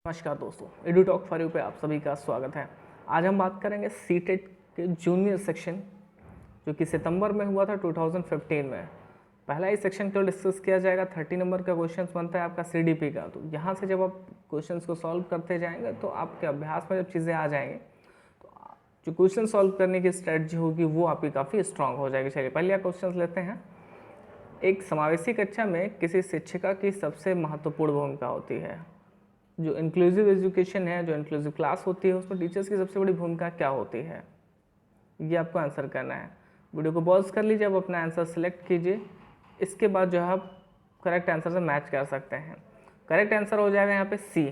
नमस्कार दोस्तों, edu talk for you पे आप सभी का स्वागत है। आज हम बात करेंगे सीटेट के जूनियर सेक्शन जो कि सितंबर में हुआ था 2015 में। पहला ही सेक्शन को डिस्कस किया जाएगा। 30 नंबर का क्वेश्चन बनता है आपका सीडीपी का। तो यहाँ से जब आप क्वेश्चन को सॉल्व करते जाएंगे तो आपके अभ्यास में जब चीज़ें आ जाएंगी तो जो क्वेश्चन सॉल्व करने की स्ट्रेटजी होगी वो आपकी काफ़ी स्ट्रांग हो जाएगी। चलिए पहले क्वेश्चन लेते हैं। एक समावेशी कक्षा में किसी शिक्षिका की सबसे महत्वपूर्ण भूमिका होती है। जो इंक्लूसिव एजुकेशन है, जो इंक्लूसिव क्लास होती है, उसमें टीचर्स की सबसे बड़ी भूमिका क्या होती है, ये आपको आंसर करना है। वीडियो को पॉज कर लीजिए, अब अपना आंसर सेलेक्ट कीजिए। इसके बाद जो है आप करेक्ट आंसर से मैच कर सकते हैं। करेक्ट आंसर हो जाएगा यहाँ पे सी।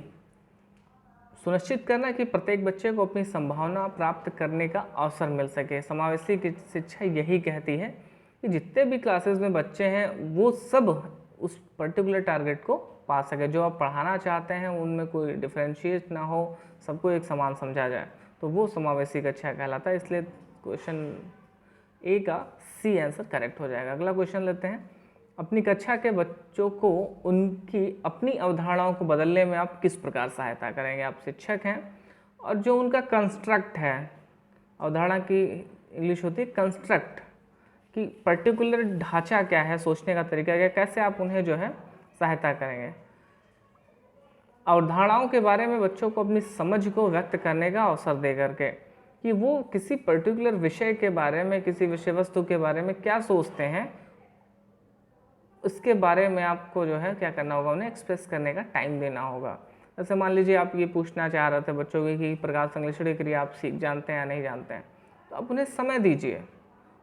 सुनिश्चित करना कि प्रत्येक बच्चे को अपनी संभावना प्राप्त करने का अवसर मिल सके। समावेशी की शिक्षा यही कहती है कि जितने भी क्लासेस में बच्चे हैं वो सब उस पर्टिकुलर टारगेट को पा सके। जो आप पढ़ाना चाहते हैं उनमें कोई डिफरेंशिएट ना हो, सबको एक समान समझा जाए, तो वो समावेशी कक्षा कहलाता है। इसलिए क्वेश्चन ए का सी आंसर करेक्ट हो जाएगा। अगला क्वेश्चन लेते हैं। अपनी कक्षा के बच्चों को उनकी अपनी अवधारणाओं को बदलने में आप किस प्रकार सहायता करेंगे। आप शिक्षक हैं और जो उनका कंस्ट्रक्ट है, अवधारणा की इंग्लिश होती है कंस्ट्रक्ट, कि पर्टिकुलर ढांचा क्या है, सोचने का तरीका क्या, कैसे आप उन्हें जो है सहायता करेंगे। अवधारणाओं के बारे में बच्चों को अपनी समझ को व्यक्त करने का अवसर दे करके, कि वो किसी पर्टिकुलर विषय के बारे में, किसी विषय वस्तु के बारे में क्या सोचते हैं, उसके बारे में आपको जो है क्या करना होगा, उन्हें एक्सप्रेस करने का टाइम देना होगा। जैसे मान लीजिए आप ये पूछना चाह रहे थे बच्चों की कि प्रकाश संश्लेषण क्रिया आप सीख जानते हैं या नहीं जानते हैं, तो आप उन्हें समय दीजिए,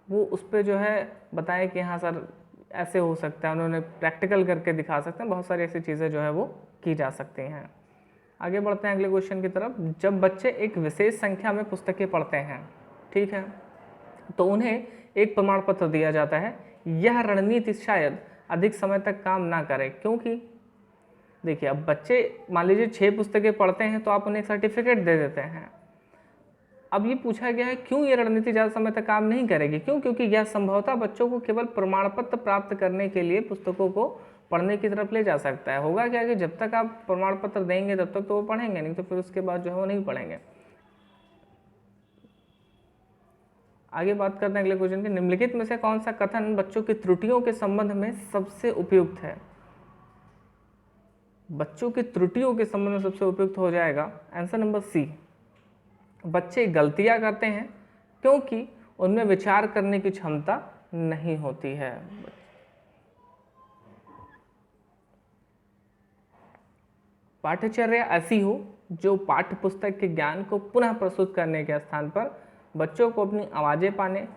वो उस पर जो है बताएं कि हाँ सर ऐसे हो सकता है, उन्होंने प्रैक्टिकल करके दिखा सकते हैं। बहुत सारी ऐसी चीज़ें जो है वो की जा सकती हैं। आगे बढ़ते हैं अगले क्वेश्चन की तरफ। जब बच्चे एक विशेष संख्या में पुस्तकें पढ़ते हैं, ठीक है, तो उन्हें एक प्रमाण पत्र दिया जाता है। यह रणनीति शायद अधिक समय तक काम ना करे, क्योंकि देखिए अब बच्चे मान लीजिए 6 पुस्तकें पढ़ते हैं तो आप उन्हें सर्टिफिकेट दे देते हैं। अब ये पूछा गया है क्यों ये रणनीति ज़्यादा समय तक काम नहीं करेगी। क्यों? क्योंकि यह संभवतः बच्चों को केवल प्रमाण पत्र प्राप्त करने के लिए पुस्तकों को पढ़ने की तरफ ले जा सकता है। होगा क्या कि जब तक आप प्रमाण पत्र देंगे तब तक तो वो पढ़ेंगे नहीं, तो फिर उसके बाद जो है वो नहीं पढ़ेंगे। आगे बात करते हैं अगले क्वेश्चन की। निम्नलिखित में से कौन सा कथन बच्चों की त्रुटियों के संबंध में सबसे उपयुक्त है। बच्चों की त्रुटियों के संबंध में सबसे उपयुक्त हो जाएगा आंसर नंबर सी। बच्चे गलतियां करते हैं क्योंकि उनमें विचार करने की क्षमता नहीं होती है। पाठ्यचर्या ऐसी हो जो पाठ्य पुस्तक के ज्ञान को पुनः प्रस्तुत करने के स्थान पर बच्चों को अपनी आवाज़ें पाने,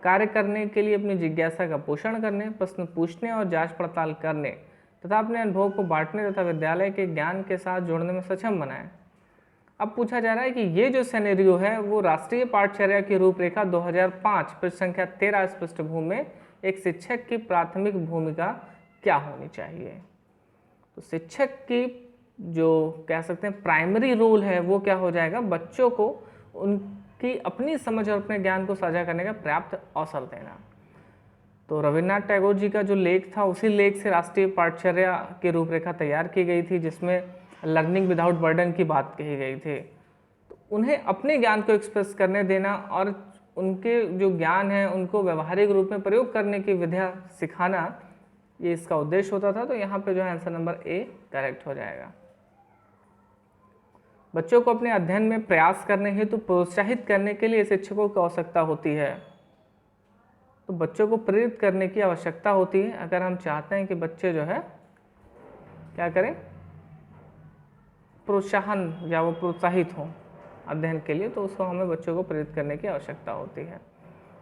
कार्य करने के लिए अपनी जिज्ञासा का पोषण करने, प्रश्न पूछने और जांच पड़ताल करने तथा अपने अनुभव को बांटने तथा विद्यालय के ज्ञान के साथ जोड़ने में सक्षम बनाएं। अब पूछा जा रहा है कि ये जो सिनेरियो है वो राष्ट्रीय पाठ्यचर्या की रूपरेखा 2005 पृष्ठ संख्या 13 इस पृष्ठभूमि में एक शिक्षक की प्राथमिक भूमिका क्या होनी चाहिए। तो शिक्षक की जो कह सकते हैं प्राइमरी रोल है वो क्या हो जाएगा, बच्चों को उनकी अपनी समझ और अपने ज्ञान को साझा करने का पर्याप्त अवसर देना। तो रविन्द्रनाथ टैगोर जी का जो लेख था उसी लेख से राष्ट्रीय पाठ्यचर्या की रूपरेखा तैयार की गई थी, जिसमें लर्निंग विदाउट बर्डन की बात कही गई थी। तो उन्हें अपने ज्ञान को एक्सप्रेस करने देना और उनके जो ज्ञान है उनको व्यवहारिक रूप में प्रयोग करने की विधियाँ सिखाना, ये इसका उद्देश्य होता था। तो यहाँ पे जो है आंसर नंबर ए करेक्ट हो जाएगा। बच्चों को अपने अध्ययन में प्रयास करने हेतु प्रोत्साहित करने के लिए शिक्षकों की आवश्यकता होती है। तो बच्चों को प्रेरित करने की आवश्यकता होती है। अगर हम चाहते हैं कि बच्चे जो है क्या करें, प्रोत्साहन या वो प्रोत्साहित हों अध्ययन के लिए, तो उसको हमें बच्चों को प्रेरित करने की आवश्यकता होती है।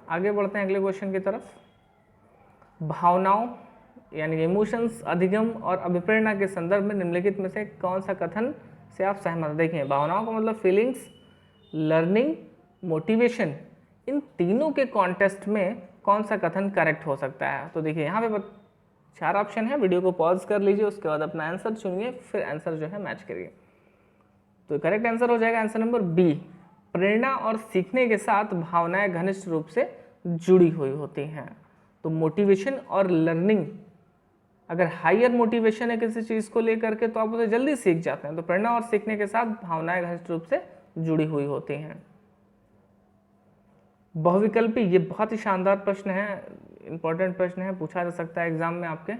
आगे बढ़ते हैं अगले क्वेश्चन की तरफ। भावनाओं यानी इमोशंस, अधिगम और अभिप्रेरणा के संदर्भ में निम्नलिखित में से कौन सा कथन से आप सहमत हैं। देखिए भावनाओं का मतलब फीलिंग्स, लर्निंग, मोटिवेशन, इन तीनों के कॉन्टेस्ट में कौन सा कथन करेक्ट हो सकता है। तो देखिए यहाँ पे 4 ऑप्शन है, वीडियो को पॉज कर लीजिए, उसके बाद अपना आंसर चुनिए, फिर आंसर जो है मैच करिए। तो करेक्ट आंसर हो जाएगा आंसर नंबर बी। प्रेरणा और सीखने के साथ भावनाएं घनिष्ठ रूप से जुड़ी हुई होती हैं। तो मोटिवेशन और लर्निंग अगर हायर मोटिवेशन है किसी चीज़ को लेकर के तो आप उसे जल्दी सीख जाते हैं। तो प्रेरणा और सीखने के साथ भावनाएं घनिष्ठ रूप से जुड़ी हुई होती हैं। बहुविकल्पी, ये बहुत ही शानदार प्रश्न है, इंपॉर्टेंट प्रश्न है, पूछा जा सकता है एग्जाम में, आपके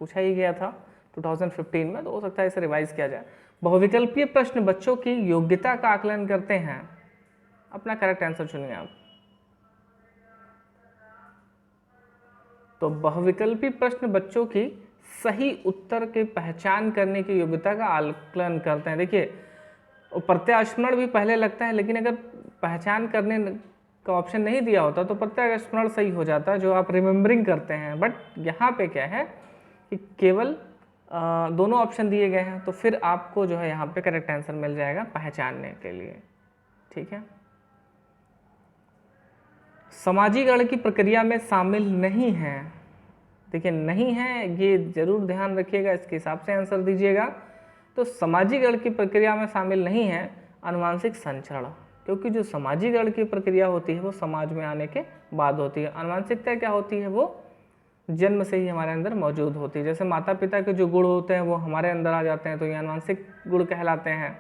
पूछा ही गया था 2015 में, तो हो सकता है इसे रिवाइज किया जाए। बहुविकल्पीय प्रश्न बच्चों की योग्यता का आकलन करते हैं। अपना करेक्ट आंसर चुनिए आप। तो बहुविकल्पी प्रश्न बच्चों की सही उत्तर के पहचान करने की योग्यता का आकलन करते हैं। देखिए, प्रत्यास्मरण भी पहले लगता है, लेकिन अगर पहचान करने का ऑप्शन नहीं दिया होता तो प्रत्यास्मरण सही हो जाता है, जो आप रिमेम्बरिंग करते हैं। बट यहाँ पे क्या है कि केवल दोनों ऑप्शन दिए गए हैं, तो फिर आपको जो है यहाँ पे करेक्ट आंसर मिल जाएगा पहचानने के लिए। ठीक है। समाजीकरण की प्रक्रिया में शामिल नहीं है। देखिए, नहीं है, ये जरूर ध्यान रखिएगा, इसके हिसाब से आंसर दीजिएगा। तो समाजीकरण की प्रक्रिया में शामिल नहीं है अनुवांशिक संचरण, क्योंकि जो समाजीकरण की प्रक्रिया होती है वो समाज में आने के बाद होती है। अनुवांशिकता क्या होती है, वो जन्म से ही हमारे अंदर मौजूद होती है। जैसे माता पिता के जो गुण होते हैं वो हमारे अंदर आ जाते हैं, तो ये अनुवांशिक गुण कहलाते हैं।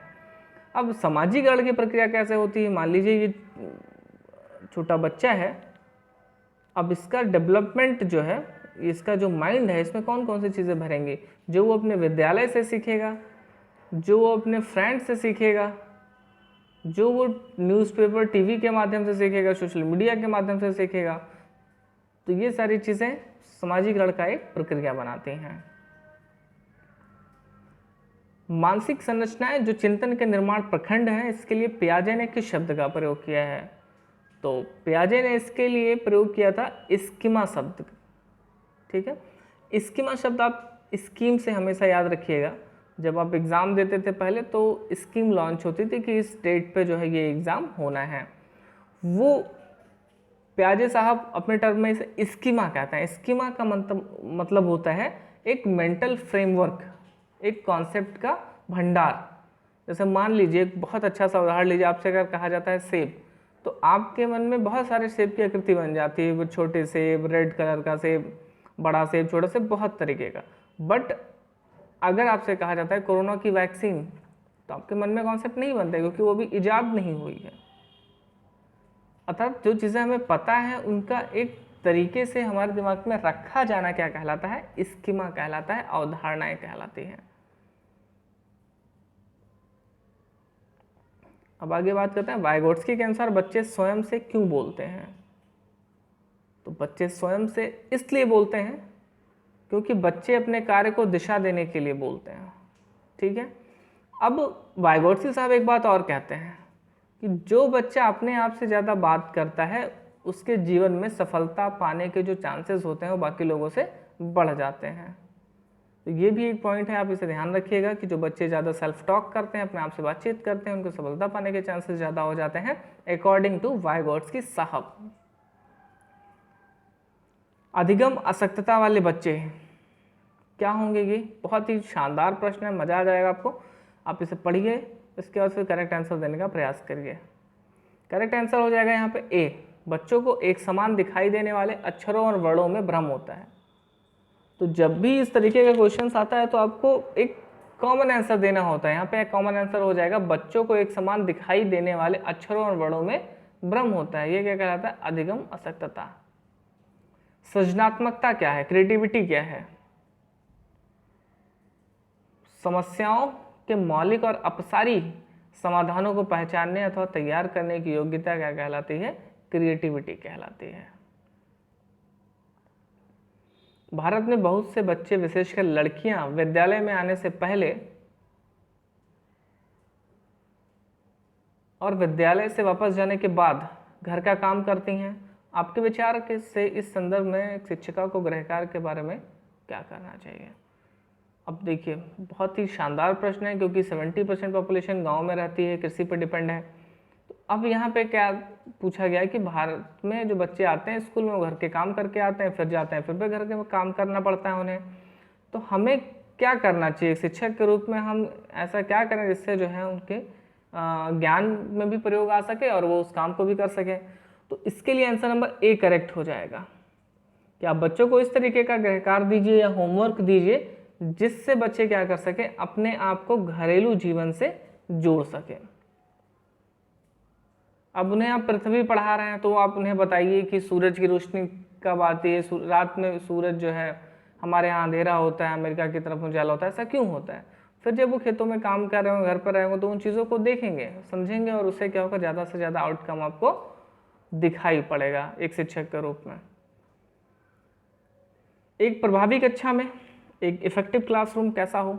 अब समाजीकरण की प्रक्रिया कैसे होती है, मान लीजिए ये छोटा बच्चा है, अब इसका डेवलपमेंट जो है, इसका जो माइंड है, इसमें कौन कौन सी चीज़ें भरेंगी, जो वो अपने विद्यालय से सीखेगा, जो वो अपने फ्रेंड से सीखेगा, जो वो न्यूज़पेपर टीवी के माध्यम से सीखेगा, सोशल मीडिया के माध्यम से सीखेगा। तो ये सारी चीज़ें समाजीकरण का एक प्रक्रिया बनाती हैं। मानसिक संरचनाएं जो चिंतन के निर्माण प्रखंड हैं, इसके लिए पियाजे ने किस शब्द का प्रयोग किया है? तो पियाजे ने इसके लिए प्रयोग किया था स्कीमा शब्द। ठीक है। स्कीमा शब्द आप स्कीम से हमेशा याद रखिएगा। जब आप एग्ज़ाम देते थे पहले तो स्कीम लॉन्च होती थी कि इस डेट पे जो है ये एग्ज़ाम होना है। वो पियाजे साहब अपने टर्म में इसे स्कीमा कहते हैं। स्कीमा का मतलब होता है एक मेंटल फ्रेमवर्क, एक कॉन्सेप्ट का भंडार। जैसे मान लीजिए, एक बहुत अच्छा सा उदाहरण लीजिए, आपसे अगर कहा जाता है सेब, तो आपके मन में बहुत सारे सेब की आकृति बन जाती है। वो छोटे सेब, रेड कलर का सेब, बड़ा सेब, छोटा सेब, बहुत तरीके का। बट अगर आपसे कहा जाता है कोरोना की वैक्सीन, तो आपके मन में कॉन्सेप्ट नहीं बनता, क्योंकि वो भी इजाद नहीं हुई है। अर्थात जो चीज़ें हमें पता है उनका एक तरीके से हमारे दिमाग में रखा जाना क्या कहलाता है? स्कीमा कहलाता है, अवधारणाएं कहलाती हैं। अब आगे बात करते हैं, वाइगोट्स्की के अनुसार बच्चे स्वयं से क्यों बोलते हैं? तो बच्चे स्वयं से इसलिए बोलते हैं क्योंकि बच्चे अपने कार्य को दिशा देने के लिए बोलते हैं। ठीक है। अब वाइगोट्स्की साहब एक बात और कहते हैं कि जो बच्चा अपने आप से ज़्यादा बात करता है उसके जीवन में सफलता पाने के जो चांसेस होते हैं वो बाकी लोगों से बढ़ जाते हैं। तो ये भी एक पॉइंट है, आप इसे ध्यान रखिएगा कि जो बच्चे ज़्यादा सेल्फ टॉक करते हैं, अपने आप से बातचीत करते हैं, उनको सफलता पाने के चांसेस ज़्यादा हो जाते हैं, अकॉर्डिंग टू वाइगोट्स्की साहब। अधिगम अशक्तता वाले बच्चे क्या होंगे? ये बहुत ही शानदार प्रश्न है, मज़ा आ जाएगा आपको। आप इसे पढ़िए, इसके बाद फिर करेक्ट आंसर देने का प्रयास करिए। करेक्ट आंसर हो जाएगा यहाँ पे ए, बच्चों को एक समान दिखाई देने वाले अक्षरों और वर्णों में भ्रम होता है। तो जब भी इस तरीके का क्वेश्चन आता है तो आपको एक कॉमन आंसर देना होता है। यहाँ पे एक कॉमन आंसर हो जाएगा, बच्चों को एक समान दिखाई देने वाले अक्षरों और वर्णों में भ्रम होता है। ये क्या कहलाता है? अधिगम अशक्तता। सृजनात्मकता क्या है? क्रिएटिविटी क्या है? समस्याओं के मौलिक और अपसारी समाधानों को पहचानने अथवा तैयार करने की योग्यता क्या कहलाती है? क्रिएटिविटी कहलाती है। भारत में बहुत से बच्चे, विशेषकर लड़कियां, विद्यालय में आने से पहले और विद्यालय से वापस जाने के बाद घर का काम करती हैं। आपके विचार के से इस संदर्भ में शिक्षिका को गृह कार्य के बारे में क्या करना चाहिए? अब देखिए, बहुत ही शानदार प्रश्न है, क्योंकि 70% पॉपुलेशन गांव में रहती है, कृषि पर डिपेंड है। तो अब यहाँ पे क्या पूछा गया है कि भारत में जो बच्चे आते हैं स्कूल में, वो घर के काम करके आते हैं, फिर जाते हैं, फिर भी घर के काम करना पड़ता है उन्हें। तो हमें क्या करना चाहिए शिक्षक के रूप में? हम ऐसा क्या करें जिससे जो है उनके ज्ञान में भी प्रयोग आ सके और वो उस काम को भी कर सके? तो इसके लिए आंसर नंबर ए करेक्ट हो जाएगा। कि आप बच्चों को इस तरीके का गृह कार्य दीजिए या होमवर्क दीजिए जिससे बच्चे क्या कर सके, अपने आप को घरेलू जीवन से जोड़ सके। अब उन्हें आप पृथ्वी पढ़ा रहे हैं तो आप उन्हें बताइए कि सूरज की रोशनी कब आती है, रात में सूरज जो है हमारे यहाँ अंधेरा होता है, अमेरिका की तरफ उजाला होता है, ऐसा क्यों होता है। फिर जब वो खेतों में काम कर रहे हो, घर पर रहेंगे, तो उन चीज़ों को देखेंगे, समझेंगे और उससे क्या होगा, ज़्यादा से ज़्यादा आउटकम आपको दिखाई पड़ेगा एक शिक्षक के रूप में। एक प्रभावी कक्षा में एक इफेक्टिव क्लासरूम कैसा हो,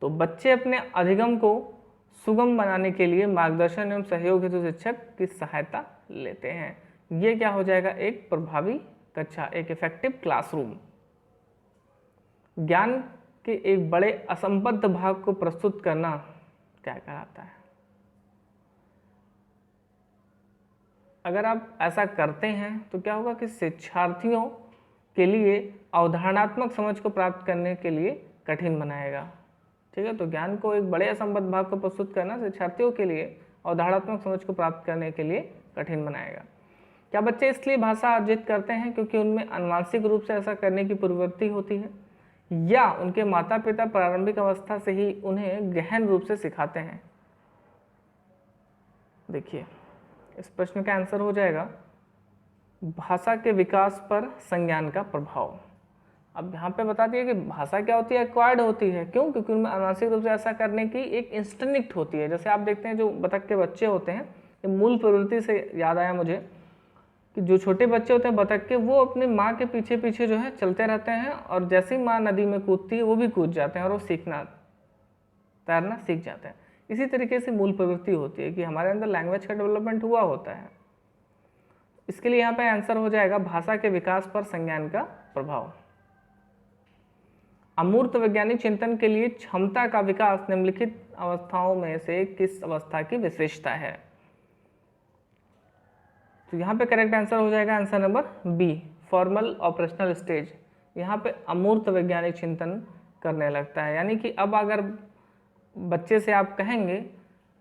तो बच्चे अपने अधिगम को सुगम बनाने के लिए मार्गदर्शन एवं सहयोग हेतु शिक्षक की सहायता लेते हैं। ये क्या हो जाएगा, एक प्रभावी कक्षा, एक इफेक्टिव क्लासरूम। ज्ञान के एक बड़े असंबद्ध भाग को प्रस्तुत करना क्या कहलाता है। अगर आप ऐसा करते हैं तो क्या होगा कि शिक्षार्थियों के लिए अवधारणात्मक समझ को प्राप्त करने के लिए कठिन बनाएगा। ठीक है, तो ज्ञान को एक बड़े असंबद्ध भाग को प्रस्तुत करना शिक्षार्थियों के लिए अवधारणात्मक समझ को प्राप्त करने के लिए कठिन बनाएगा। क्या बच्चे इसलिए भाषा अर्जित करते हैं क्योंकि उनमें आनुवांशिक रूप से ऐसा करने की प्रवृत्ति होती है, या उनके माता पिता प्रारंभिक अवस्था से ही उन्हें गहन रूप से सिखाते हैं। देखिए, इस प्रश्न का आंसर हो जाएगा भाषा के विकास पर संज्ञान का प्रभाव। अब यहाँ पे बता दिया कि भाषा क्या होती है, एक्वायर्ड होती है। क्यों? क्योंकि उनमें आनुवांशिक रूप से ऐसा करने की एक इंस्टिंक्ट होती है। जैसे आप देखते हैं जो बतख के बच्चे होते हैं, ये मूल प्रवृत्ति से याद आया मुझे कि जो छोटे बच्चे होते हैं बतख के, वो अपनी माँ के पीछे पीछे जो है चलते रहते हैं, और जैसे ही माँ नदी में कूदती है वो भी कूद जाते हैं और वो तैरना सीख जाते हैं। इसी तरीके से मूल प्रवृत्ति होती है कि हमारे अंदर लैंग्वेज का डेवलपमेंट हुआ होता है। इसके लिए यहाँ पे आंसर हो जाएगा भाषा के विकास पर संज्ञान का प्रभाव। अमूर्त वैज्ञानिक चिंतन के लिए क्षमता का विकास निम्नलिखित अवस्थाओं में से किस अवस्था की विशेषता है। तो यहाँ पे करेक्ट आंसर हो जाएगा answer number B, formal operational stage. यहाँ पे अमूर्त वैज्ञानिक चिंतन करने लगता है। यानी कि अब अगर बच्चे से आप कहेंगे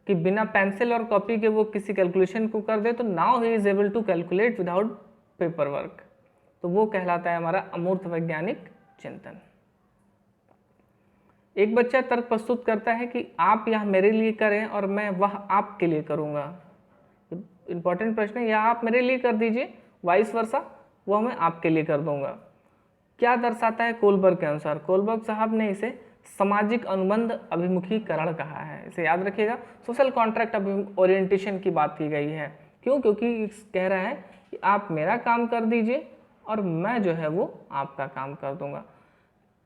कि बिना पेंसिल और कॉपी के वो किसी कैलकुलेशन को कर दे, तो now he is able to calculate without paper work, तो वो कहलाता है हमारा अमूर्त वैज्ञानिक चिंतन। एक बच्चा तर्क प्रस्तुत करता है कि आप यह मेरे लिए करें और मैं वह आपके लिए करूंगा। इंपॉर्टेंट प्रश्न है, या आप मेरे लिए कर दीजिए, वाइस वर्सा, वह मैं आपके लिए कर दूंगा। क्या दर्शाता है कोलबर्ग के अनुसार? कोलबर्ग साहब ने इसे सामाजिक अनुबंध अभिमुखीकरण कहा है। इसे याद रखिएगा, सोशल कॉन्ट्रैक्ट ओरिएंटेशन की बात की गई है। क्यों? क्योंकि कह रहा है कि आप मेरा काम कर दीजिए और मैं जो है वो आपका काम कर दूंगा।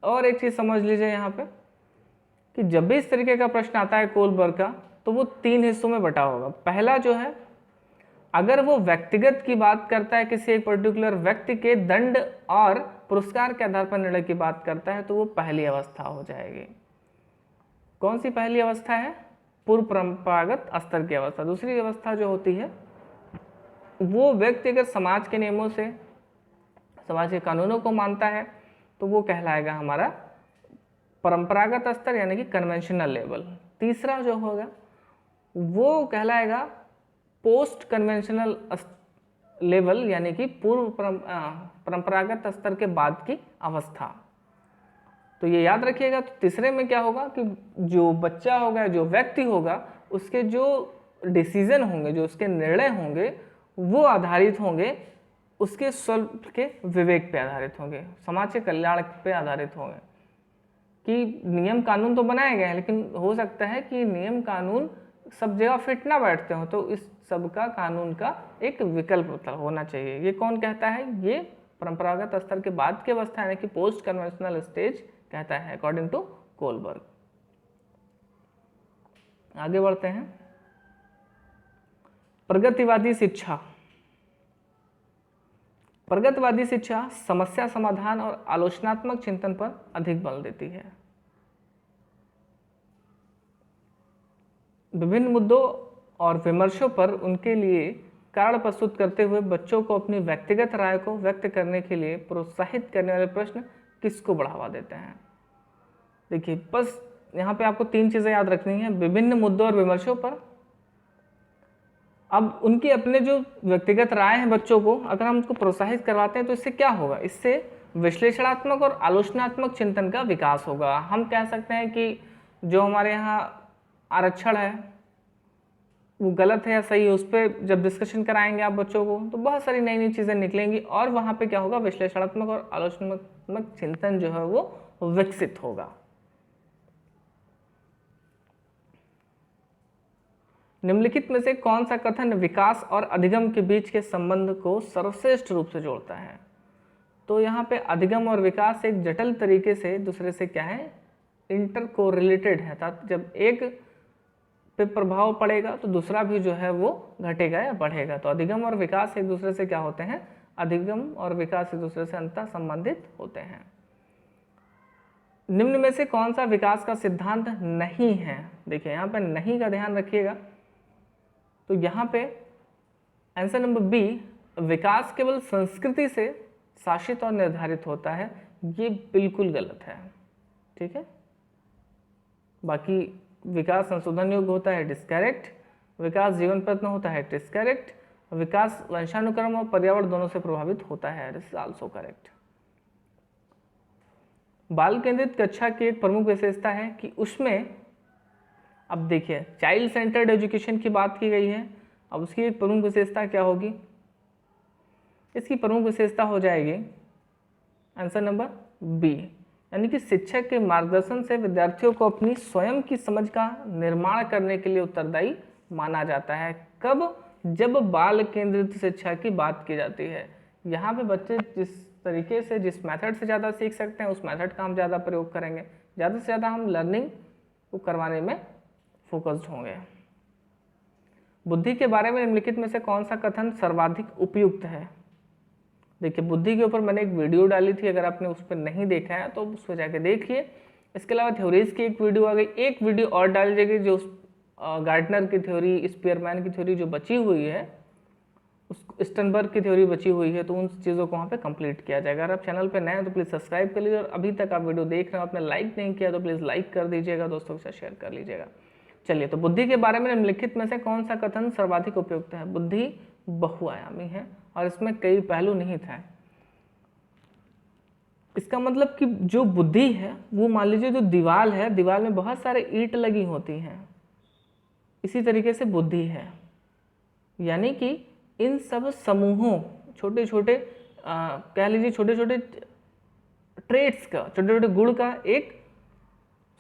और एक चीज़ समझ लीजिए यहाँ पे कि जब भी इस तरीके का प्रश्न आता है कोलबर्ग का, तो वो 3 हिस्सों में बटा होगा। पहला जो है, अगर वो व्यक्तिगत की बात करता है, किसी एक पर्टिकुलर व्यक्ति के दंड और पुरस्कार के आधार पर निर्णय की बात करता है, तो वो पहली अवस्था हो जाएगी। कौन सी पहली अवस्था है? पूर्व परंपरागत स्तर की अवस्था। दूसरी अवस्था जो होती है, वो व्यक्ति अगर समाज के नियमों से, समाज के कानूनों को मानता है, तो वो कहलाएगा हमारा परंपरागत स्तर, यानी कि कन्वेंशनल लेवल। तीसरा जो होगा वो कहलाएगा पोस्ट कन्वेंशनल लेवल, यानी कि पूर्व परंपरागत स्तर के बाद की अवस्था। तो ये याद रखिएगा। तो तीसरे में क्या होगा कि जो बच्चा होगा, जो व्यक्ति होगा, उसके जो डिसीजन होंगे, जो उसके निर्णय होंगे, वो आधारित होंगे उसके स्वल्प के विवेक पे आधारित होंगे, समाज के कल्याण पे आधारित होंगे। कि नियम कानून तो बनाए गए हैं, लेकिन हो सकता है कि नियम कानून सब जगह फिट ना बैठते हो, तो इस सब का कानून का एक विकल्प होना चाहिए। ये कौन कहता है? ये परंपरागत स्तर के बाद की अवस्था, यानी कि पोस्ट कन्वेंशनल स्टेज कहता है, अकॉर्डिंग टू कोलबर्ग। आगे बढ़ते हैं। प्रगतिवादी शिक्षा। प्रगतिवादी शिक्षा समस्या समाधान और आलोचनात्मक चिंतन पर अधिक बल देती है। विभिन्न मुद्दों और विमर्शों पर उनके लिए कारण प्रस्तुत करते हुए बच्चों को अपनी व्यक्तिगत राय को व्यक्त करने के लिए प्रोत्साहित करने वाले प्रश्न किसको बढ़ावा देते हैं? देखिए, बस यहाँ पे आपको 3 चीज़ें याद रखनी है। विभिन्न मुद्दों और विमर्शों पर अब उनके अपने जो व्यक्तिगत राय हैं बच्चों को अगर हम उसको प्रोत्साहित करवाते हैं तो इससे क्या होगा, इससे विश्लेषणात्मक और आलोचनात्मक चिंतन का विकास होगा। हम कह सकते हैं कि जो हमारे यहाँ आरक्षण है वो गलत है या सही है, उस पर जब डिस्कशन कराएंगे आप बच्चों को तो बहुत सारी नई नई चीज़ें निकलेंगी और वहाँ पे क्या होगा, विश्लेषणात्मक और आलोचनात्मक चिंतन जो है वो विकसित होगा। निम्नलिखित में से कौन सा कथन विकास और अधिगम के बीच के संबंध को सर्वश्रेष्ठ रूप से जोड़ता है? तो यहाँ पे अधिगम और विकास एक जटिल तरीके से दूसरे से क्या है, इंटर कोरिलेटेड है। जब एक पे प्रभाव पड़ेगा तो दूसरा भी जो है वो घटेगा या बढ़ेगा। तो अधिगम और विकास एक दूसरे से क्या होते हैं, अधिगम और विकास एक दूसरे से अंतः संबंधित होते हैं। निम्न में से कौन सा विकास का सिद्धांत नहीं है? देखिए यहाँ पे नहीं का ध्यान रखिएगा। तो यहाँ पे आंसर नंबर बी, विकास केवल संस्कृति से शासित और निर्धारित होता है, ये बिल्कुल गलत है। ठीक है, बाकी विकास संशोधन योग्य होता है, इट इज करेक्ट। विकास जीवन प्रयत्न होता है, इट इज करेक्ट। विकास वंशानुक्रम और पर्यावरण दोनों से प्रभावित होता है, इट इज आल्सो करेक्ट। बाल केंद्रित कक्षा की एक प्रमुख विशेषता है कि उसमें, अब देखिए चाइल्ड सेंटर्ड एजुकेशन की बात की गई है, अब उसकी एक प्रमुख विशेषता क्या होगी, इसकी प्रमुख विशेषता हो जाएगी आंसर नंबर बी, यानी कि शिक्षक के मार्गदर्शन से विद्यार्थियों को अपनी स्वयं की समझ का निर्माण करने के लिए उत्तरदायी माना जाता है। कब? जब बाल केंद्रित शिक्षा की बात की जाती है। यहाँ पे बच्चे जिस तरीके से, जिस मेथड से ज़्यादा सीख सकते हैं उस मेथड का हम ज़्यादा प्रयोग करेंगे, ज़्यादा से ज़्यादा हम लर्निंग को करवाने में फोकस्ड होंगे। बुद्धि के बारे में निम्नलिखित में से कौन सा कथन सर्वाधिक उपयुक्त है? देखिए बुद्धि के ऊपर मैंने एक वीडियो डाली थी, अगर आपने उस पर नहीं देखा है तो उस पर जाके देखिए। इसके अलावा थ्योरीज की एक वीडियो आ गई, एक वीडियो और डाली जाएगी जो गार्डनर की थ्योरी, स्पीयरमैन की थ्योरी जो बची हुई है, उस स्टनबर्ग की थ्योरी बची हुई है, तो उन चीज़ों को वहाँ पे कंप्लीट किया जाएगा। अगर आप चैनल पे नए हैं तो प्लीज़ सब्सक्राइब कर लीजिए, और अभी तक आप वीडियो देख रहे हो आपने लाइक नहीं किया तो प्लीज़ लाइक कर दीजिएगा, दोस्तों के साथ शेयर कर लीजिएगा। चलिए, तो बुद्धि के बारे में निम्नलिखित में से कौन सा कथन सर्वाधिक उपयुक्त है? बुद्धि बहुआयामी है और इसमें कई पहलू निहित हैं। इसका मतलब कि जो बुद्धि है वो, मान लीजिए जो दीवार है, दीवार में बहुत सारे ईंट लगी होती हैं, इसी तरीके से बुद्धि है, यानी कि इन सब समूहों, छोटे छोटे कह लीजिए छोटे छोटे ट्रेट्स का, छोटे छोटे गुण का एक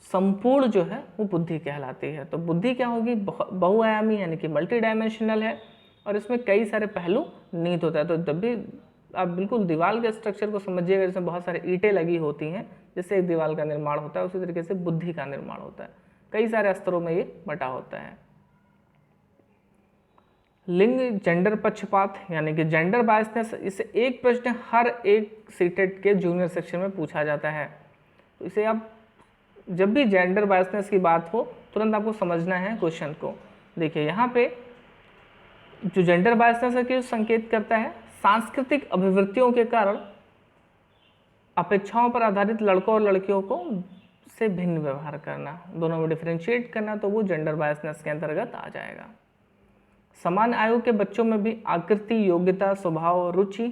संपूर्ण जो है वो बुद्धि कहलाती है। तो बुद्धि क्या होगी? बहुआयामी, यानी कि मल्टी डायमेंशनल है और इसमें कई सारे पहलू निहित होता है। तो जब भी आप बिल्कुल दीवार के स्ट्रक्चर को समझिएगा, जिसमें बहुत सारे ईंटें लगी होती हैं जिससे एक दीवार का निर्माण होता है, उसी तरीके से बुद्धि का निर्माण होता है, कई सारे स्तरों में ये बटा होता है। लिंग जेंडर पक्षपात, यानी कि जेंडर बायसनेस, इसे एक प्रश्न हर एक सीटेट के जूनियर सेक्शन में पूछा जाता है। तो इसे आप जब भी जेंडर बायसनेस की बात हो तुरंत आपको समझना है क्वेश्चन को। देखिए यहाँ पे जो जेंडर बायसनेस है कि संकेत करता है सांस्कृतिक अभिवृत्तियों के कारण अपेक्षाओं पर आधारित लड़कों और लड़कियों को से भिन्न व्यवहार करना, दोनों में डिफरेंशिएट करना, तो वो जेंडर बायसनेस के अंतर्गत आ जाएगा। समान आयु के बच्चों में भी आकृति, योग्यता, स्वभाव, रुचि,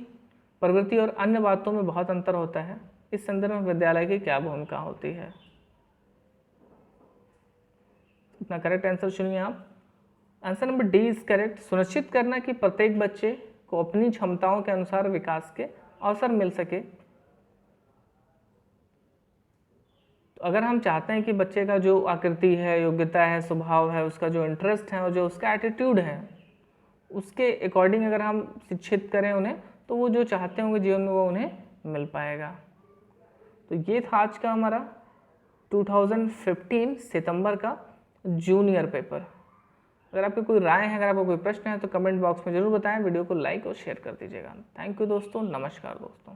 प्रवृत्ति और अन्य बातों में बहुत अंतर होता है। इस संदर्भ में विद्यालय की क्या भूमिका होती है? अपना करेक्ट आंसर चुनिए आप। Answer number D is correct. सुनिश्चित करना कि प्रत्येक बच्चे को अपनी क्षमताओं के अनुसार विकास के अवसर मिल सके। तो अगर हम चाहते हैं कि बच्चे का जो आकृति है, योग्यता है, स्वभाव है, उसका जो इंटरेस्ट है और जो उसका एटीट्यूड है, उसके अकॉर्डिंग अगर हम शिक्षित करें उन्हें, तो वो जो चाहते होंगे जीवन में वो उन्हें मिल पाएगा। तो ये था आज का हमारा 2015 सितंबर का जूनियर पेपर। अगर आपकी कोई राय है, अगर आपको कोई प्रश्न है तो कमेंट बॉक्स में जरूर बताएं। वीडियो को लाइक और शेयर कर दीजिएगा। थैंक यू दोस्तों, नमस्कार दोस्तों।